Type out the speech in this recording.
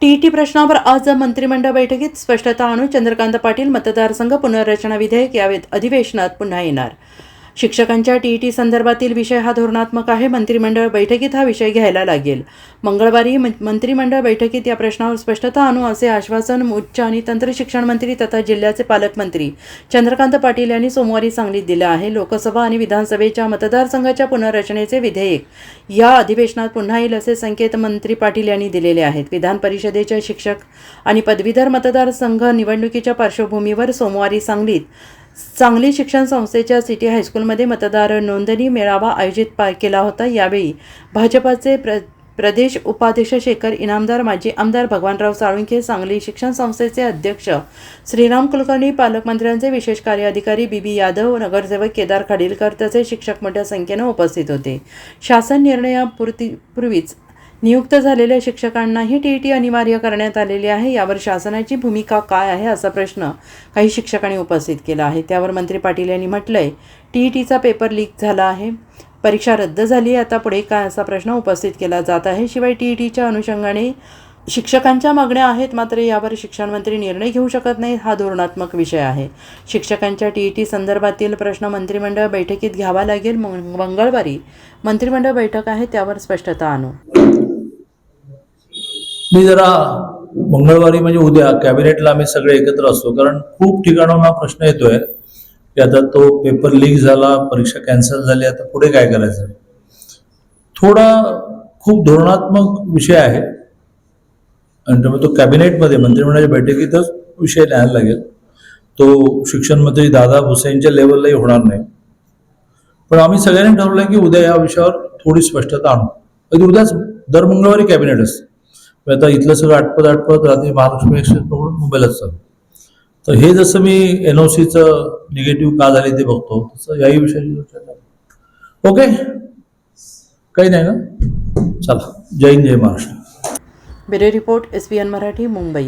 TET प्रश्नावर आज मंत्रिमंडळ बैठकीत स्पष्टता आणून चंद्रकांत पाटील मतदारसंघ पुनर्रचना विधेयक या अधिवेशनात पुन्हा येणार. शिक्षकांच्या टीईटी संदर्भातील विषय हा धोरणात्मक आहे. मंत्रिमंडळ बैठकीत हा विषय घ्यायला लागेल. मंगळवारी मंत्रिमंडळ बैठकीत या प्रश्नावर स्पष्टता आणू असे आश्वासन उच्च आणि तंत्र शिक्षण मंत्री तथा जिल्ह्याचे पालकमंत्री चंद्रकांत पाटील यांनी सोमवारी सांगलीत दिलं आहे. लोकसभा आणि विधानसभेच्या मतदारसंघाच्या पुनर्रचनेचे विधेयक या अधिवेशनात पुन्हा येईल असे संकेत मंत्री पाटील यांनी दिलेले आहेत. विधान परिषदेच्या शिक्षक आणि पदवीधर मतदारसंघ निवडणुकीच्या पार्श्वभूमीवर सोमवारी सांगली शिक्षण संस्थेच्या सिटी हायस्कूलमध्ये मतदार नोंदणी मेळावा आयोजित केला होता. यावेळी भाजपाचे प्रदेश उपाध्यक्ष शेखर इनामदार, माजी आमदार भगवानराव साळुंखे, सांगली शिक्षण संस्थेचे अध्यक्ष श्रीराम कुलकर्णी, पालकमंत्र्यांचे विशेष कार्य अधिकारी बीबी यादव, नगरसेवक केदार खाडीलकर तसेच शिक्षक मोठ्या संख्येनं उपस्थित होते. शासन निर्णयापूर्वीच नियुक्त झालेल्या शिक्षकांनाही टीईटी अनिवार्य करण्यात आलेली आहे. यावर शासनाची भूमिका काय आहे असा प्रश्न काही शिक्षकांनी उपस्थित केला आहे. त्यावर मंत्री पाटील यांनी म्हटलंय, टीईटीचा पेपर लीक झाला आहे, परीक्षा रद्द झाली आहे, आता पुढे काय असा प्रश्न उपस्थित केला जात आहे. शिवाय टीईटीच्या अनुषंगाने शिक्षकांच्या मागण्या आहेत, मात्र यावर शिक्षण मंत्री निर्णय घेऊ शकत नाहीत. हा धोरणात्मक विषय आहे. शिक्षकांच्या टीईटी संदर्भातील प्रश्न मंत्रिमंडळ बैठकीत घ्यावा लागेल. मंगळवारी मंत्रिमंडळ बैठक आहे, त्यावर स्पष्टता आणू. मी जरा मंगळवारी म्हणजे उद्या कॅबिनेटला आम्ही सगळे एकत्र असतो, कारण खूप ठिकाणाहून हा प्रश्न येतोय की आता तो पेपर लीक झाला, परीक्षा कॅन्सल झाली, आता पुढे काय करायचं. थोडा खूप धोरणात्मक विषय आहे आणि त्यामुळे तो कॅबिनेटमध्ये मंत्रिमंडळाच्या बैठकीतच विषय न्यायला लागेल. तो शिक्षण मंत्री दादा भुसेंच्या लेवललाही होणार नाही. पण आम्ही सगळ्यांनी ठरवलंय की उद्या या विषयावर थोडी स्पष्टता आणू. उद्याच दर मंगळवारी कॅबिनेट असतं. आता इथलं सगळं आटपत रात्री महालक्ष्मी एक्सप्रेस पकडून मुंबईलाच चालू. तर हे जसं मी एनओसीचं निगेटिव्ह का झाले ते बघतो, तसं याही विषयाची चर्चा. ओके, काही नाही ना. चला, जय हिंद, जय Maharashtra. Bureau report, SBN Marathi, Mumbai.